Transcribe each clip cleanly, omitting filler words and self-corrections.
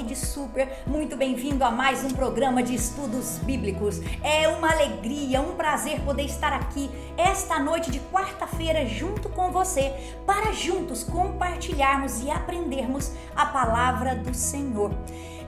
Rede Super, muito bem-vindo a mais um programa de estudos bíblicos. É uma alegria, um prazer poder estar aqui esta noite de quarta-feira junto com você, para juntos compartilharmos e aprendermos a palavra do Senhor.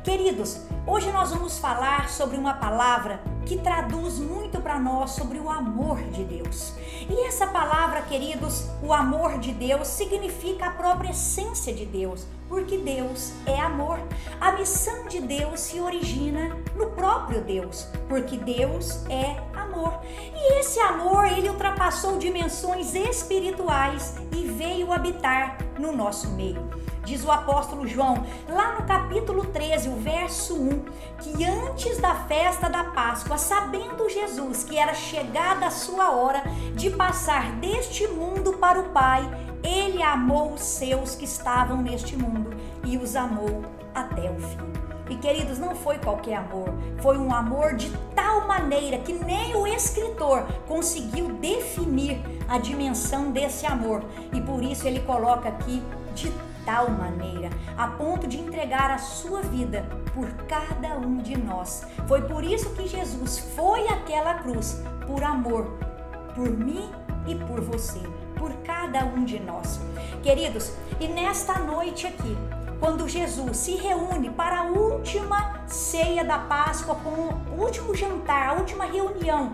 Queridos, hoje nós vamos falar sobre uma palavra que traduz muito para nós sobre o amor de Deus. E essa palavra, queridos, o amor de Deus significa a própria essência de Deus, porque Deus é amor. A missão de Deus se origina no próprio Deus, porque Deus é amor. E esse amor, ele ultrapassou dimensões espirituais e veio habitar no nosso meio. Diz o apóstolo João, lá no capítulo 13, o verso 1, que antes da festa da Páscoa, sabendo Jesus que era chegada a sua hora de passar deste mundo para o Pai, ele amou os seus que estavam neste mundo e os amou até o fim. E queridos, não foi qualquer amor, foi um amor de tal maneira que nem o escritor conseguiu definir a dimensão desse amor. E por isso ele coloca aqui de tal maneira, a ponto de entregar a sua vida por cada um de nós. Foi por isso que Jesus foi àquela cruz, por amor, por mim e por você, por cada um de nós. Queridos, e nesta noite aqui, quando Jesus se reúne para a última ceia da Páscoa, com o último jantar, a última reunião,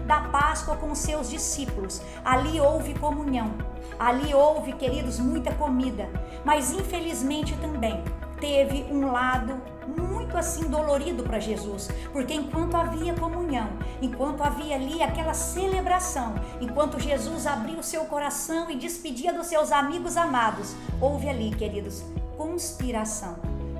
da Páscoa com os seus discípulos, ali houve comunhão, ali houve, queridos, muita comida, mas infelizmente também teve um lado muito assim dolorido para Jesus, porque enquanto havia comunhão, enquanto havia ali aquela celebração, enquanto Jesus abria o seu coração e despedia dos seus amigos amados, houve ali, queridos, conspiração,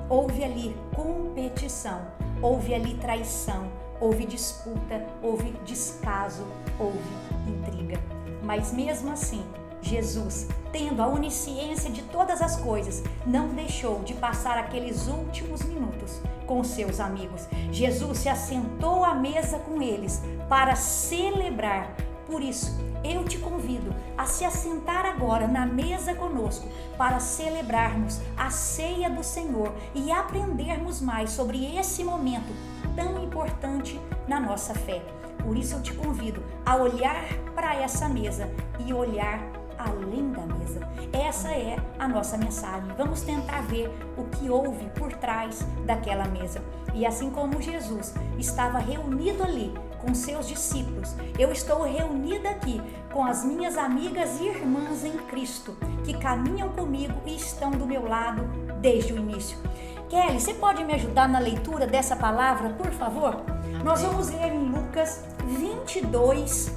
houve ali competição, houve ali traição, houve disputa, houve descaso, houve intriga. Mas mesmo assim, Jesus, tendo a onisciência de todas as coisas, não deixou de passar aqueles últimos minutos com seus amigos. Jesus se assentou à mesa com eles para celebrar. Por isso, eu te convido a se assentar agora na mesa conosco para celebrarmos a ceia do Senhor e aprendermos mais sobre esse momento tão importante na nossa fé. Por isso eu te convido a olhar para essa mesa e olhar além da mesa. Essa é a nossa mensagem. Vamos tentar ver o que houve por trás daquela mesa. E assim como Jesus estava reunido ali com seus discípulos, eu estou reunida aqui com as minhas amigas e irmãs em Cristo, que caminham comigo e estão do meu lado desde o início. Kelly, você pode me ajudar na leitura dessa palavra, por favor? Nós vamos ler em Lucas 22,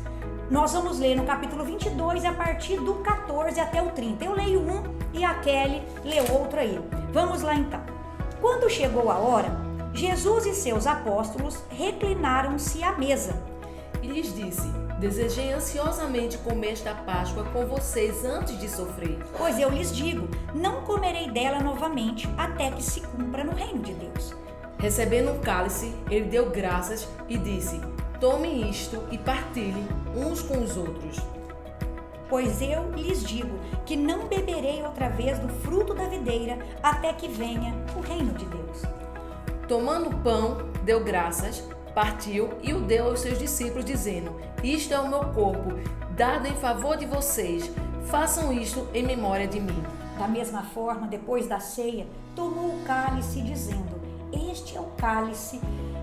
nós vamos ler no capítulo 22 a partir do 14 até o 30. Eu leio um e a Kelly lê outro aí. Vamos lá então. Quando chegou a hora, Jesus e seus apóstolos reclinaram-se à mesa. E lhes disse: desejei ansiosamente comer esta Páscoa com vocês antes de sofrer. Pois eu lhes digo, não comerei dela novamente até que se cumpra no reino de Deus. Recebendo um cálice, ele deu graças e disse: tomem isto e partilhem uns com os outros. Pois eu lhes digo que não beberei outra vez do fruto da videira até que venha o reino de Deus. Tomando o pão, deu graças, partiu e o deu aos seus discípulos, dizendo: isto é o meu corpo, dado em favor de vocês. Façam isto em memória de mim. Da mesma forma, depois da ceia, tomou o cálice, dizendo: este é o cálice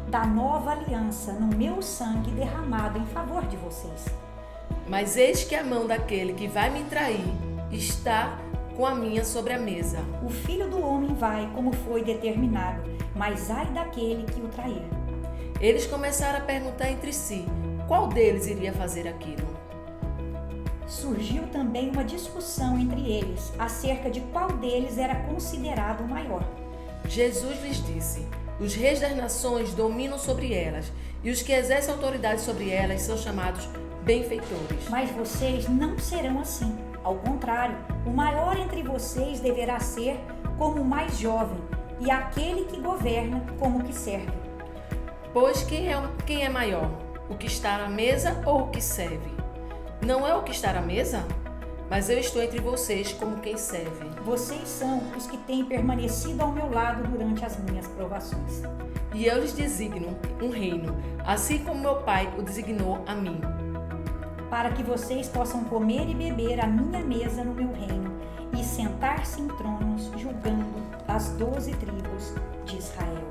da nova aliança no meu sangue derramado em favor de vocês. Mas eis que a mão daquele que vai me trair está com a minha sobre a mesa. O Filho do Homem vai como foi determinado, mas ai daquele que o trair. Eles começaram a perguntar entre si, qual deles iria fazer aquilo? Surgiu também uma discussão entre eles, acerca de qual deles era considerado o maior. Jesus lhes disse: os reis das nações dominam sobre elas, e os que exercem autoridade sobre elas são chamados benfeitores. Mas vocês não serão assim. Ao contrário, o maior entre vocês deverá ser como o mais jovem, e aquele que governa como o que serve. Pois quem é maior? O que está à mesa ou o que serve? Não é o que está à mesa? mas eu estou entre vocês como quem serve. Vocês são os que têm permanecido ao meu lado durante as minhas provações. E eu lhes designo um reino, assim como meu Pai o designou a mim, para que vocês possam comer e beber à minha mesa no meu reino e sentar-se em tronos, julgando as 12 tribos de Israel.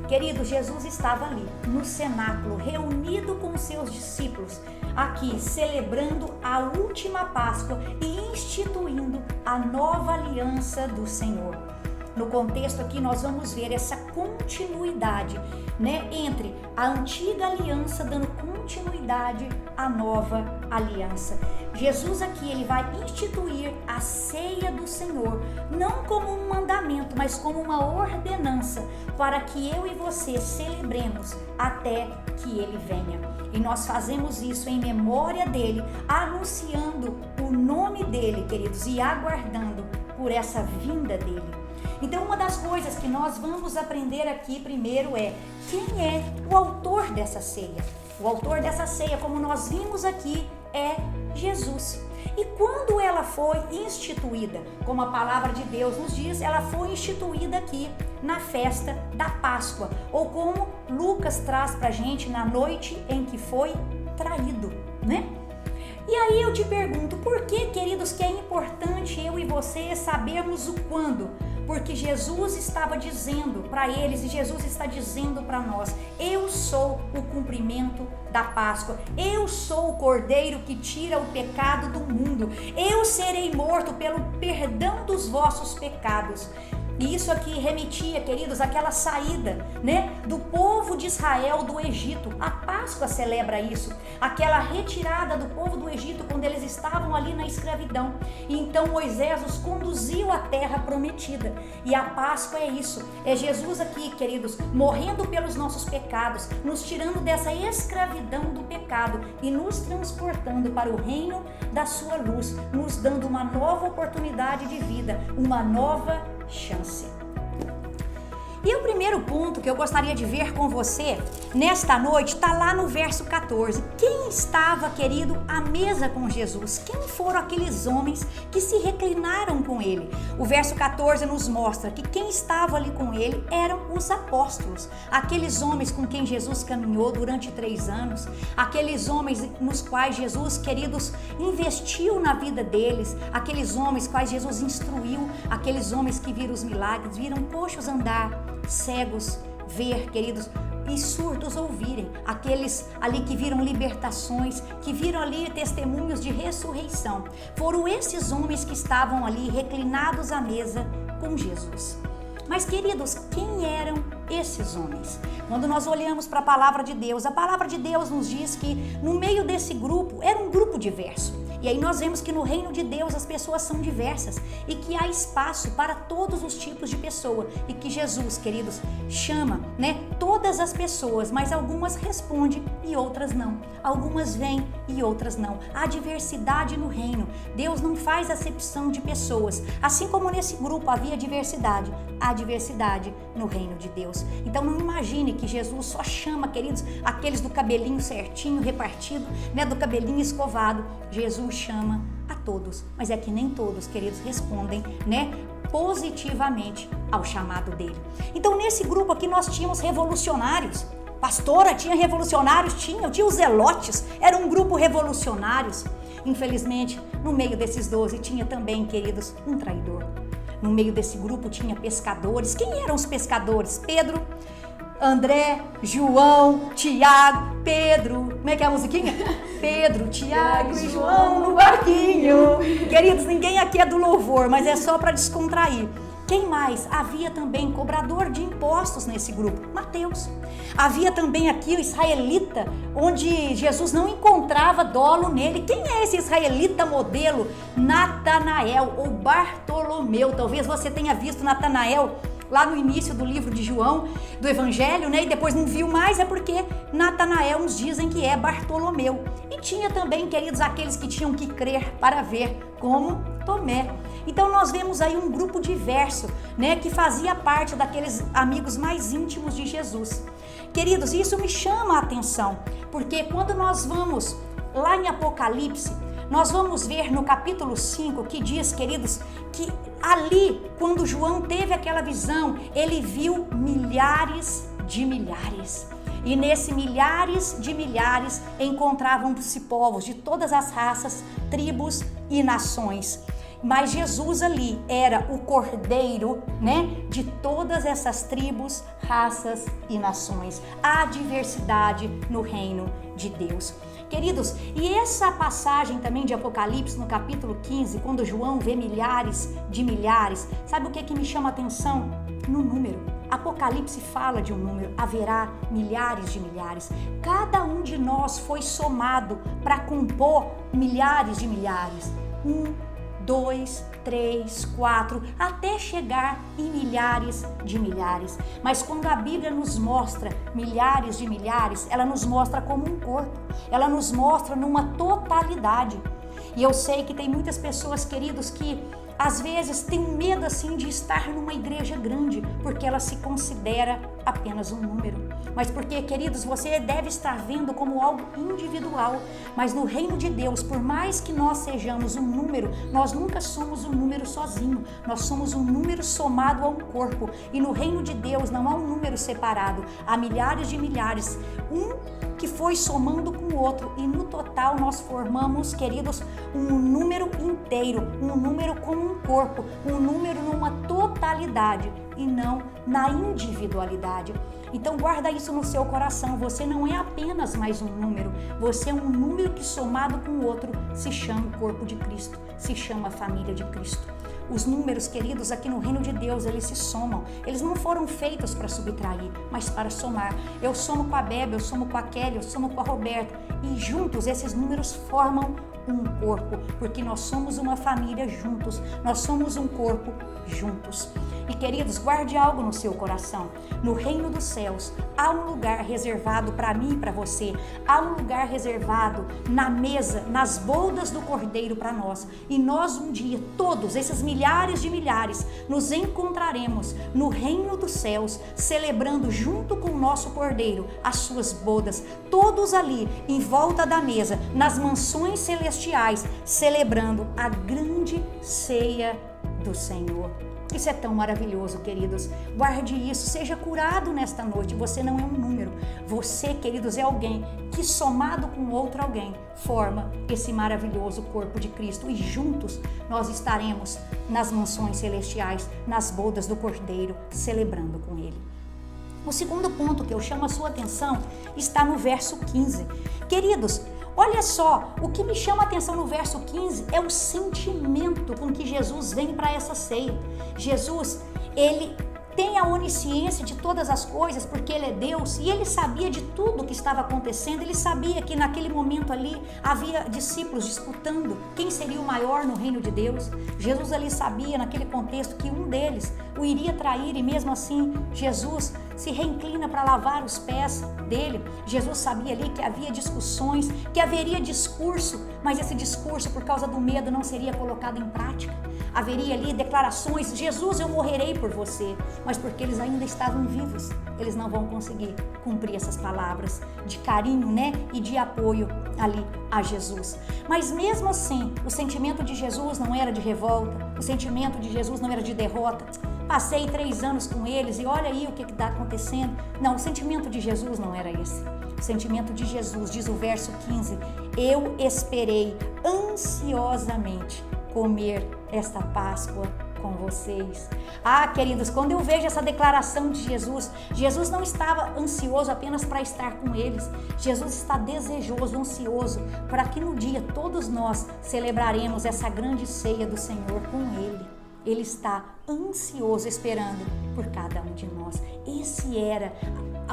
Querido, Jesus estava ali, no cenáculo, reunido com seus discípulos, aqui, celebrando a última Páscoa e instituindo a nova aliança do Senhor. No contexto aqui, nós vamos ver essa continuidade, entre a antiga aliança dando continuidade à nova aliança. Jesus aqui, ele vai instituir a ceia do Senhor, não como um mandamento, mas como uma ordenança, para que eu e você celebremos até que ele venha. E nós fazemos isso em memória dele, anunciando o nome dele, queridos, e aguardando por essa vinda dele. Então, uma das coisas que nós vamos aprender aqui primeiro é quem é o autor dessa ceia. O autor dessa ceia, como nós vimos aqui, é Jesus. E quando ela foi instituída, como a palavra de Deus nos diz, ela foi instituída aqui na festa da Páscoa, ou como Lucas traz pra gente, na noite em que foi traído, E aí eu te pergunto, por que, queridos, que é importante eu e você sabermos o quando? Porque Jesus estava dizendo para eles e Jesus está dizendo para nós: eu sou o cumprimento da Páscoa, eu sou o Cordeiro que tira o pecado do mundo, eu serei morto pelo perdão dos vossos pecados. E isso aqui remetia, queridos, àquela saída, do povo de Israel do Egito. A Páscoa celebra isso, aquela retirada do povo do Egito quando eles estavam ali na escravidão. E então Moisés os conduziu à terra prometida. E a Páscoa é isso, é Jesus aqui, queridos, morrendo pelos nossos pecados, nos tirando dessa escravidão do pecado e nos transportando para o reino da sua luz, nos dando uma nova oportunidade de vida, uma nova chance. E o primeiro ponto que eu gostaria de ver com você nesta noite está lá no verso 14. Quem estava, querido, à mesa com Jesus? Quem foram aqueles homens que se reclinaram com ele? O verso 14 nos mostra que quem estava ali com ele eram os apóstolos, aqueles homens com quem Jesus caminhou durante 3 anos, aqueles homens nos quais Jesus, queridos, investiu na vida deles, aqueles homens quais Jesus instruiu, aqueles homens que viram os milagres, viram coxos andar, cegos ver, queridos, e surdos ouvirem, aqueles ali que viram libertações, que viram ali testemunhos de ressurreição. Foram esses homens que estavam ali reclinados à mesa com Jesus. Mas, queridos, quem eram esses homens? Quando nós olhamos para a palavra de Deus, a palavra de Deus nos diz que no meio desse grupo era um grupo diverso. E aí nós vemos que no reino de Deus as pessoas são diversas e que há espaço para todos os tipos de pessoa e que Jesus, queridos, chama, todas as pessoas, mas algumas respondem e outras não. Algumas vêm e outras não. Há diversidade no reino. Deus não faz acepção de pessoas. Assim como nesse grupo havia diversidade, há diversidade no reino de Deus. Então não imagine que Jesus só chama, queridos, aqueles do cabelinho certinho, repartido, do cabelinho escovado. Jesus chama a todos, mas é que nem todos, queridos, respondem, positivamente ao chamado dele. Então nesse grupo aqui nós tínhamos revolucionários. Pastora, tinha revolucionários? Tinha os zelotes, era um grupo revolucionários. Infelizmente, no meio desses 12 tinha também, queridos, um traidor. No meio desse grupo tinha pescadores. Quem eram os pescadores? Pedro, André, João, Tiago, Pedro. Como é que é a musiquinha? Pedro, Tiago e João no barquinho. Queridos, ninguém aqui é do louvor, mas é só para descontrair. Quem mais? Havia também cobrador de impostos nesse grupo, Mateus. Havia também aqui o israelita, onde Jesus não encontrava dolo nele. Quem é esse israelita modelo? Natanael ou Bartolomeu. Talvez você tenha visto Natanael lá no início do livro de João, do Evangelho, e depois não viu mais, é porque Natanael uns dizem que é Bartolomeu. E tinha também, queridos, aqueles que tinham que crer para ver, como Tomé. Então nós vemos aí um grupo diverso, que fazia parte daqueles amigos mais íntimos de Jesus. Queridos, isso me chama a atenção, porque quando nós vamos lá em Apocalipse, nós vamos ver no capítulo 5 que diz, queridos, que ali, quando João teve aquela visão, ele viu milhares de milhares. E nesse milhares de milhares encontravam-se povos de todas as raças, tribos e nações. Mas Jesus ali era o cordeiro, né, de todas essas tribos, raças e nações. Há diversidade no reino de Deus. Queridos, e essa passagem também de Apocalipse, no capítulo 15, quando João vê milhares de milhares, sabe o que me chama a atenção? No número. Apocalipse fala de um número, haverá milhares de milhares. Cada um de nós foi somado para compor milhares de milhares. 1, 2, 3, 4, até chegar em milhares de milhares. Mas quando a Bíblia nos mostra milhares de milhares, ela nos mostra como um corpo. Ela nos mostra numa totalidade. E eu sei que tem muitas pessoas, queridos, que às vezes tem medo assim de estar numa igreja grande, porque ela se considera apenas um número. Mas porque, queridos, você deve estar vendo como algo individual. Mas no reino de Deus, por mais que nós sejamos um número, nós nunca somos um número sozinho. Nós somos um número somado a um corpo. E no reino de Deus não há um número separado. Há milhares de milhares. Um que foi somando com o outro. E no total nós formamos, queridos, um número inteiro. Um número como um corpo. Um número numa totalidade e não na individualidade. Então guarda isso no seu coração, você não é apenas mais um número, você é um número que somado com o outro se chama o corpo de Cristo, se chama a família de Cristo. Os números, queridos, aqui no reino de Deus, eles se somam, eles não foram feitos para subtrair, mas para somar. Eu somo com a Bebe, eu somo com a Kelly, eu somo com a Roberta e juntos esses números formam um corpo, porque nós somos uma família juntos, nós somos um corpo juntos. E queridos, guarde algo no seu coração. No reino dos céus, há um lugar reservado para mim e para você. Há um lugar reservado na mesa, nas bodas do Cordeiro para nós. E nós um dia, todos esses milhares de milhares, nos encontraremos no reino dos céus, celebrando junto com o nosso Cordeiro as suas bodas. Todos ali, em volta da mesa, nas mansões celestiais, celebrando a grande ceia do Senhor. Isso é tão maravilhoso, queridos. Guarde isso, seja curado nesta noite. Você não é um número. Você, queridos, é alguém que somado com outro alguém forma esse maravilhoso corpo de Cristo. E juntos nós estaremos nas mansões celestiais, nas bodas do Cordeiro, celebrando com Ele. O segundo ponto que eu chamo a sua atenção está no verso 15. Queridos, olha só, o que me chama a atenção no verso 15 é o sentimento com que Jesus vem para essa ceia. Jesus, ele tem a onisciência de todas as coisas, porque ele é Deus, e ele sabia de tudo o que estava acontecendo. Ele sabia que naquele momento ali havia discípulos disputando quem seria o maior no reino de Deus. Jesus ali sabia naquele contexto que um deles o iria trair, e mesmo assim Jesus se reinclina para lavar os pés dele. Jesus sabia ali que havia discussões, que haveria discurso, mas esse discurso, por causa do medo, não seria colocado em prática. Haveria ali declarações: Jesus, eu morrerei por você. Mas porque eles ainda estavam vivos, eles não vão conseguir cumprir essas palavras de carinho, né? E de apoio ali a Jesus. Mas mesmo assim, o sentimento de Jesus não era de revolta, o sentimento de Jesus não era de derrota. Passei 3 anos com eles e olha aí o que está acontecendo. Não, o sentimento de Jesus não era esse. O sentimento de Jesus, diz o verso 15, eu esperei ansiosamente comer esta Páscoa com vocês. Ah, queridos, quando eu vejo essa declaração de Jesus, Jesus não estava ansioso apenas para estar com eles. Jesus está desejoso, ansioso, para que no dia todos nós celebraremos essa grande ceia do Senhor com Ele. Ele está ansioso, esperando por cada um de nós. Esse era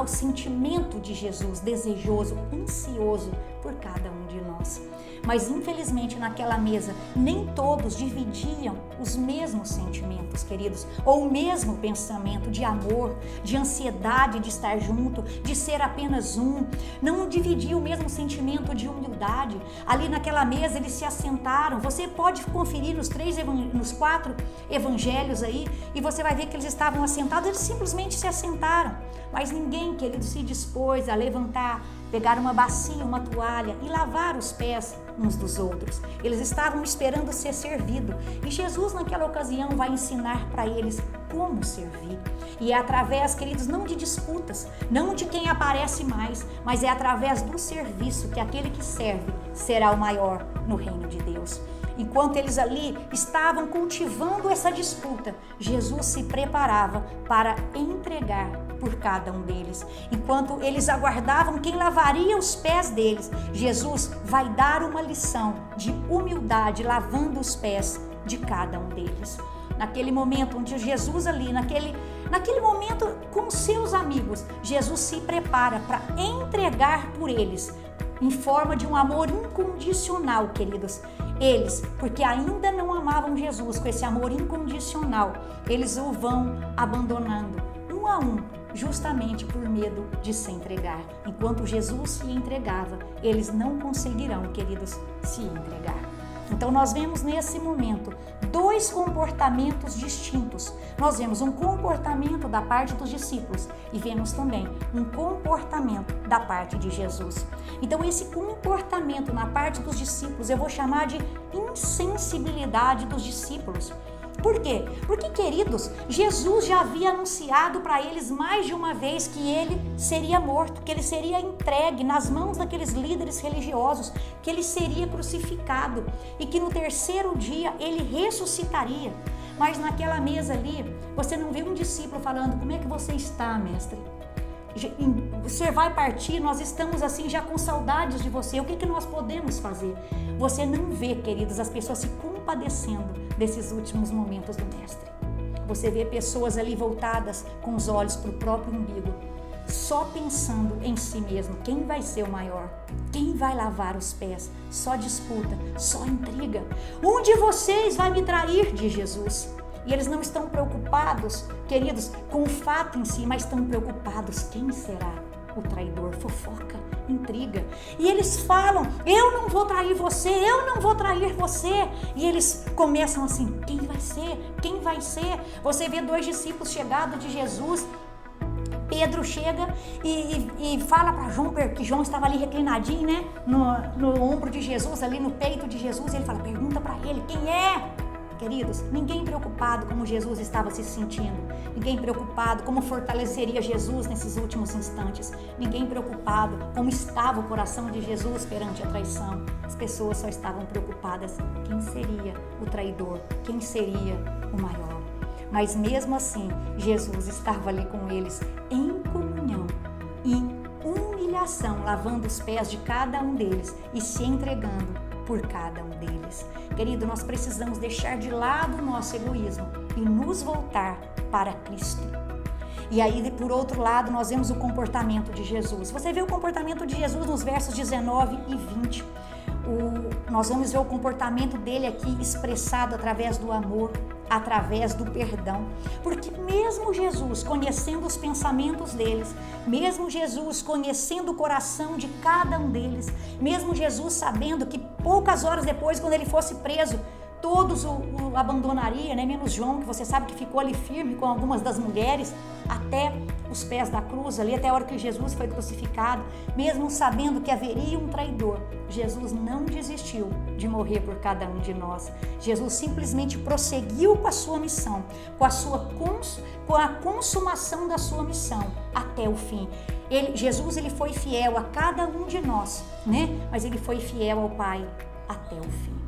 o sentimento de Jesus, desejoso, ansioso por cada um de nós. Mas infelizmente naquela mesa nem todos dividiam os mesmos sentimentos, queridos, ou o mesmo pensamento de amor, de ansiedade de estar junto, de ser apenas um. Não dividiam o mesmo sentimento de humildade. Ali naquela mesa eles se assentaram. Você pode conferir nos 4 evangelhos aí e você vai ver que eles estavam assentados. Eles simplesmente se assentaram, mas ninguém, querido, se dispôs a levantar pegar uma bacia, uma toalha e lavar os pés uns dos outros. Eles estavam esperando ser servido. E Jesus, naquela ocasião, vai ensinar para eles como servir. E é através, queridos, não de disputas, não de quem aparece mais, mas é através do serviço que aquele que serve será o maior no reino de Deus. Enquanto eles ali estavam cultivando essa disputa, Jesus se preparava para entregar por cada um deles. Enquanto eles aguardavam quem lavaria os pés deles, Jesus vai dar uma lição de humildade, lavando os pés de cada um deles. Naquele momento onde Jesus ali, naquele momento com seus amigos, Jesus se prepara para entregar por eles, em forma de um amor incondicional, queridos. Eles, porque ainda não amavam Jesus com esse amor incondicional, eles o vão abandonando, um a um, justamente por medo de se entregar. Enquanto Jesus se entregava, eles não conseguirão, queridos, se entregar. Então nós vemos nesse momento dois comportamentos distintos. Nós vemos um comportamento da parte dos discípulos e vemos também um comportamento da parte de Jesus. Então esse comportamento na parte dos discípulos eu vou chamar de insensibilidade dos discípulos. Por quê? Porque, queridos, Jesus já havia anunciado para eles mais de uma vez que ele seria morto, que ele seria entregue nas mãos daqueles líderes religiosos, que ele seria crucificado e que no terceiro dia ele ressuscitaria. Mas naquela mesa ali, você não vê um discípulo falando: como é que você está, mestre? Você vai partir, nós estamos assim já com saudades de você, o que nós podemos fazer? Você não vê, queridos, as pessoas se compadecendo desses últimos momentos do mestre. Você vê pessoas ali voltadas com os olhos para o próprio umbigo, só pensando em si mesmo, quem vai ser o maior, quem vai lavar os pés, só disputa, só intriga. Um de vocês vai me trair, diz Jesus. E eles não estão preocupados, queridos, com o fato em si, mas estão preocupados: quem será o traidor? Fofoca, intriga. E eles falam: eu não vou trair você, eu não vou trair você. E eles começam assim: quem vai ser? Quem vai ser? Você vê dois discípulos chegados de Jesus. Pedro chega e fala para João, que João estava ali reclinadinho, né? No ombro de Jesus, ali no peito de Jesus. E ele fala: pergunta para ele, quem é? Queridos, ninguém preocupado como Jesus estava se sentindo, ninguém preocupado como fortaleceria Jesus nesses últimos instantes, ninguém preocupado como estava o coração de Jesus perante a traição. As pessoas só estavam preocupadas: quem seria o traidor, quem seria o maior. Mas mesmo assim, Jesus estava ali com eles em comunhão, em humilhação, lavando os pés de cada um deles e se entregando por cada um deles. Querido, nós precisamos deixar de lado o nosso egoísmo e nos voltar para Cristo. E aí, por outro lado, nós vemos o comportamento de Jesus. Você vê o comportamento de Jesus nos versos 19 e 20. Nós vamos ver o comportamento dele aqui expressado através do amor, através do perdão. Porque mesmo Jesus conhecendo os pensamentos deles, mesmo Jesus conhecendo o coração de cada um deles, mesmo Jesus sabendo que poucas horas depois, quando ele fosse preso, todos o abandonariam, né? Menos João, que você sabe que ficou ali firme com algumas das mulheres, até os pés da cruz ali, até a hora que Jesus foi crucificado. Mesmo sabendo que haveria um traidor, Jesus não desistiu de morrer por cada um de nós. Jesus simplesmente prosseguiu com a sua missão, com a consumação da sua missão até o fim. Jesus foi fiel a cada um de nós, né? Mas ele foi fiel ao Pai até o fim.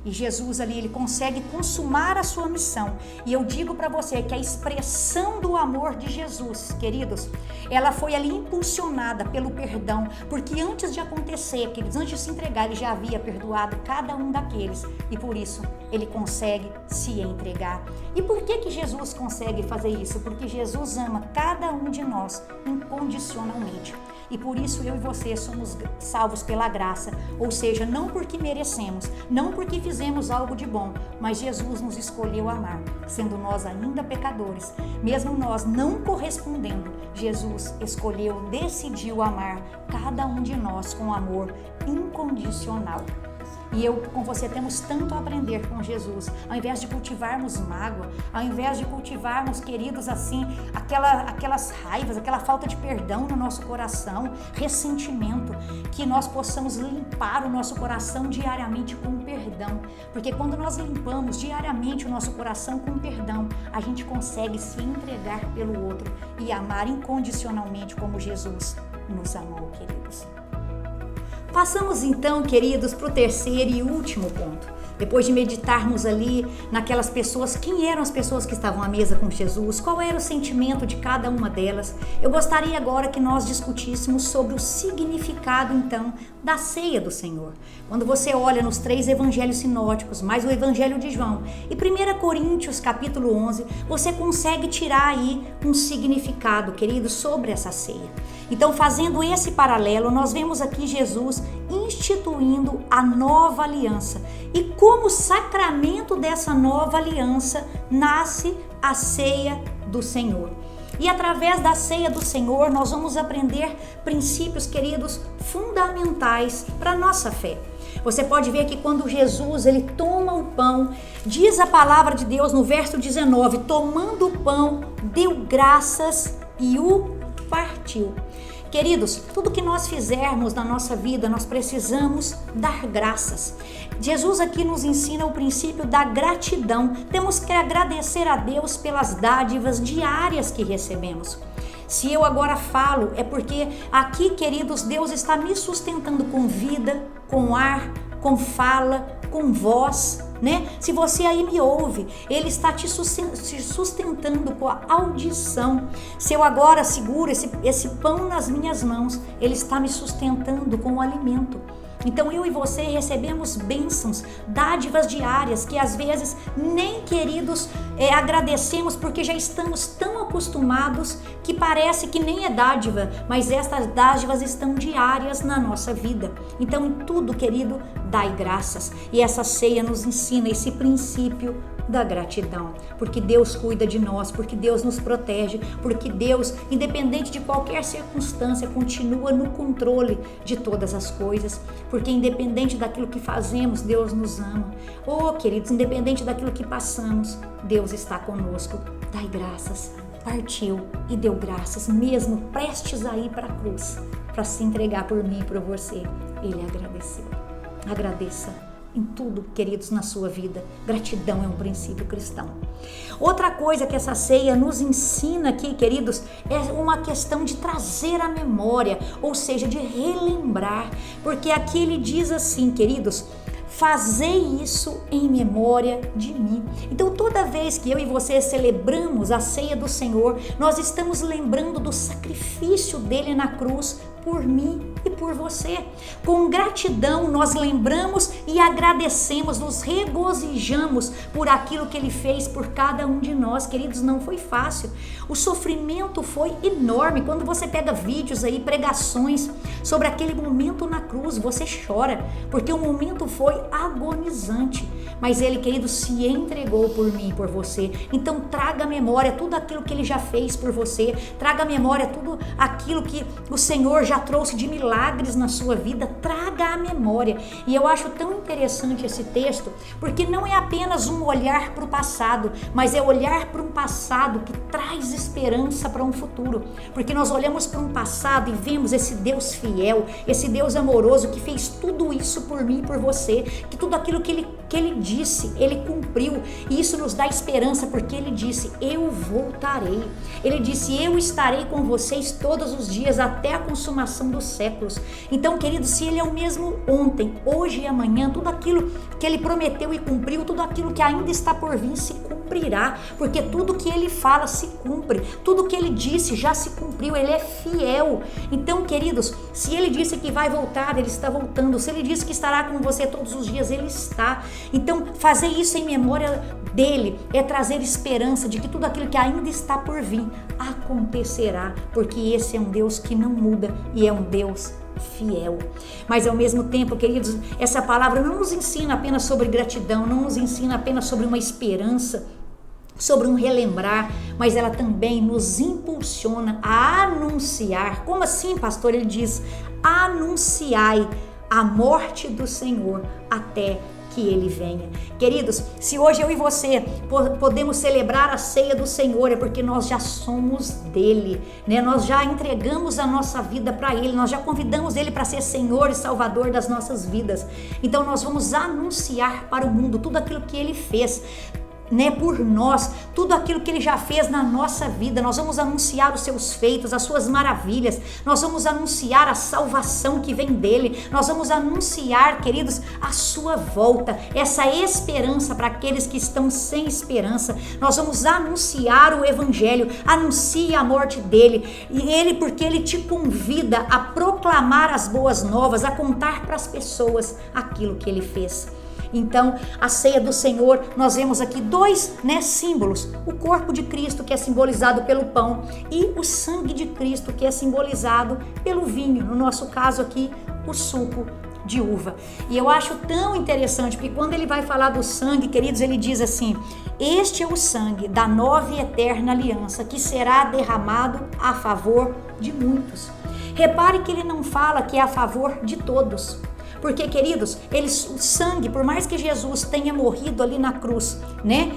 E Jesus ali, ele consegue consumar a sua missão. E eu digo para você que a expressão do amor de Jesus, queridos, ela foi ali impulsionada pelo perdão. Porque antes de acontecer, queridos, antes de se entregar, ele já havia perdoado cada um daqueles. E por isso, ele consegue se entregar. E por que Jesus consegue fazer isso? Porque Jesus ama cada um de nós incondicionalmente. E por isso eu e você somos salvos pela graça, ou seja, não porque merecemos, não porque fizemos algo de bom, mas Jesus nos escolheu amar, sendo nós ainda pecadores. Mesmo nós não correspondendo, Jesus decidiu amar cada um de nós com amor incondicional. E eu com você temos tanto a aprender com Jesus. Ao invés de cultivarmos mágoa, ao invés de cultivarmos, queridos, assim, aquelas raivas, aquela falta de perdão no nosso coração, ressentimento, que nós possamos limpar o nosso coração diariamente com perdão. Porque quando nós limpamos diariamente o nosso coração com perdão, a gente consegue se entregar pelo outro e amar incondicionalmente como Jesus nos amou, queridos. Passamos então, queridos, para o terceiro e último ponto. Depois de meditarmos ali naquelas pessoas, quem eram as pessoas que estavam à mesa com Jesus, qual era o sentimento de cada uma delas, eu gostaria agora que nós discutíssemos sobre o significado então da ceia do Senhor. Quando você olha nos 3 evangelhos sinóticos, mais o evangelho de João e 1 Coríntios capítulo 11, você consegue tirar aí um significado, querido, sobre essa ceia. Então, fazendo esse paralelo, nós vemos aqui Jesus instituindo a nova aliança. E como sacramento dessa nova aliança, nasce a ceia do Senhor. E através da ceia do Senhor, nós vamos aprender princípios, queridos, fundamentais para a nossa fé. Você pode ver que quando Jesus ele toma o pão, diz a palavra de Deus no verso 19, tomando o pão, deu graças e o partiu. Queridos, tudo que nós fizermos na nossa vida, nós precisamos dar graças. Jesus aqui nos ensina o princípio da gratidão. Temos que agradecer a Deus pelas dádivas diárias que recebemos. Se eu agora falo, é porque aqui, queridos, Deus está me sustentando com vida, com ar, com fala, com voz, né? Se você aí me ouve, Ele está te sustentando com a audição. Se eu agora seguro esse pão nas minhas mãos, Ele está me sustentando com o alimento. Então eu e você recebemos bênçãos, dádivas diárias que às vezes nem, queridos, agradecemos porque já estamos tão acostumados que parece que nem é dádiva, mas estas dádivas estão diárias na nossa vida. Então em tudo, querido, dai graças. E essa ceia nos ensina esse princípio da gratidão, porque Deus cuida de nós, porque Deus nos protege, porque Deus, independente de qualquer circunstância, continua no controle de todas as coisas, porque independente daquilo que fazemos, Deus nos ama. Oh, queridos, independente daquilo que passamos, Deus está conosco. Dai graças. Partiu e deu graças, mesmo prestes a ir para a cruz, para se entregar por mim e por você. Ele agradeceu. Agradeça em tudo, queridos, na sua vida. Gratidão é um princípio cristão. Outra coisa que essa ceia nos ensina aqui, queridos, é uma questão de trazer à memória, ou seja, de relembrar, porque aqui ele diz assim, queridos, fazei isso em memória de mim. Então toda vez que eu e você celebramos a ceia do Senhor, nós estamos lembrando do sacrifício dele na cruz por mim e por você. Com gratidão nós lembramos e agradecemos, nos regozijamos por aquilo que ele fez por cada um de nós. Queridos, não foi fácil. O sofrimento foi enorme. Quando você pega vídeos aí, pregações sobre aquele momento na cruz, você chora, porque o momento foi agonizante. Mas ele, querido, se entregou por mim e por você. Então traga à memória tudo aquilo que ele já fez por você. Traga à memória tudo aquilo que o Senhor já trouxe de milagres na sua vida. Traga à memória. E eu acho tão interessante esse texto, porque não é apenas um olhar para o passado, mas é olhar para um passado que traz esperança para um futuro. Porque nós olhamos para um passado e vemos esse Deus fiel, esse Deus amoroso que fez tudo isso por mim e por você, que tudo aquilo que ele disse, ele cumpriu. E isso nos dá esperança, porque ele disse, eu voltarei. Ele disse, eu estarei com vocês todos os dias até a consumação dos séculos. Então, querido, se ele é o mesmo ontem, hoje e amanhã, tudo aquilo que ele prometeu e cumpriu, tudo aquilo que ainda está por vir se cumprirá, porque tudo que ele fala se cumpre, tudo que ele disse já se cumpriu, ele é fiel. Então, queridos, se ele disse que vai voltar, ele está voltando. Se ele disse que estará com você todos os dias, ele está. Então, fazer isso em memória dele é trazer esperança de que tudo aquilo que ainda está por vir acontecerá, porque esse é um Deus que não muda e é um Deus fiel. Mas ao mesmo tempo, queridos, essa palavra não nos ensina apenas sobre gratidão, não nos ensina apenas sobre uma esperança, sobre um relembrar, mas ela também nos impulsiona a anunciar. Como assim, pastor? Ele diz, anunciai a morte do Senhor até que ele venha. Queridos, se hoje eu e você podemos celebrar a ceia do Senhor, é porque nós já somos dele, né? Nós já entregamos a nossa vida para ele, nós já convidamos ele para ser Senhor e Salvador das nossas vidas. Então nós vamos anunciar para o mundo tudo aquilo que ele fez, né, por nós, tudo aquilo que ele já fez na nossa vida. Nós vamos anunciar os seus feitos, as suas maravilhas, nós vamos anunciar a salvação que vem dele, nós vamos anunciar, queridos, a sua volta, essa esperança para aqueles que estão sem esperança. Nós vamos anunciar o evangelho, anuncie a morte dele, e ele, porque ele te convida a proclamar as boas novas, a contar para as pessoas aquilo que ele fez. Então, a ceia do Senhor, nós vemos aqui dois, né, símbolos: o corpo de Cristo, que é simbolizado pelo pão, e o sangue de Cristo, que é simbolizado pelo vinho, no nosso caso aqui, o suco de uva. E eu acho tão interessante, porque quando ele vai falar do sangue, queridos, ele diz assim: este é o sangue da nova e eterna aliança, que será derramado a favor de muitos. Repare que ele não fala que é a favor de todos. Porque, queridos, o sangue, por mais que Jesus tenha morrido ali na cruz, né,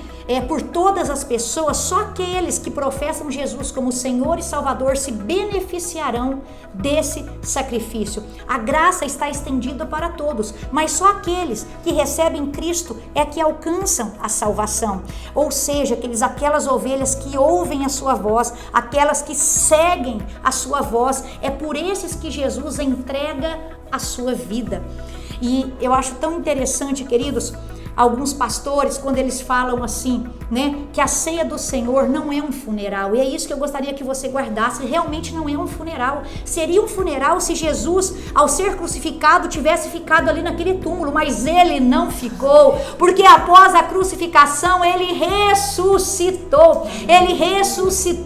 por todas as pessoas, só aqueles que professam Jesus como Senhor e Salvador se beneficiarão desse sacrifício. A graça está estendida para todos, mas só aqueles que recebem Cristo é que alcançam a salvação. Ou seja, aquelas ovelhas que ouvem a sua voz, aquelas que seguem a sua voz, é por esses que Jesus entrega a sua vida. E eu acho tão interessante, queridos, alguns pastores, quando eles falam assim, né, que a ceia do Senhor não é um funeral, e é isso que eu gostaria que você guardasse. Realmente não é um funeral. Seria um funeral se Jesus, ao ser crucificado, tivesse ficado ali naquele túmulo, mas ele não ficou, porque após a crucificação ele ressuscitou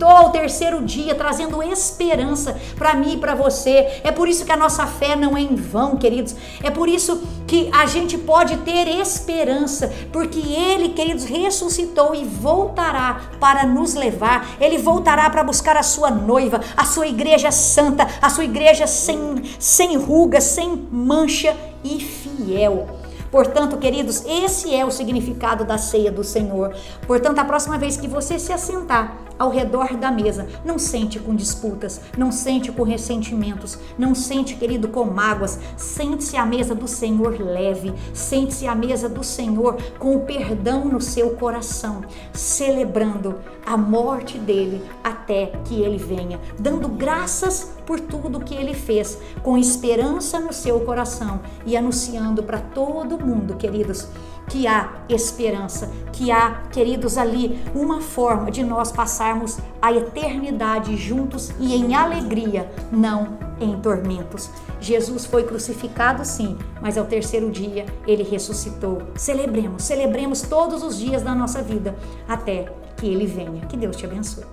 ao terceiro dia, trazendo esperança para mim e para você. É por isso que a nossa fé não é em vão, queridos. É por isso que a gente pode ter esperança, porque ele, queridos, ressuscitou e voltará para nos levar. Ele voltará para buscar a sua noiva, a sua igreja santa, a sua igreja sem ruga, sem mancha e fiel. Portanto, queridos, esse é o significado da ceia do Senhor. Portanto, a próxima vez que você se assentar ao redor da mesa, não sente com disputas, não sente com ressentimentos, não sente, querido, com mágoas. Sente-se à mesa do Senhor leve, sente-se à mesa do Senhor com o perdão no seu coração, celebrando a morte dele até que ele venha, dando graças por tudo que ele fez, com esperança no seu coração e anunciando para todo mundo, queridos, que há esperança, que há, queridos, ali uma forma de nós passarmos a eternidade juntos e em alegria, não em tormentos. Jesus foi crucificado, sim, mas ao terceiro dia ele ressuscitou. Celebremos todos os dias da nossa vida até que ele venha. Que Deus te abençoe.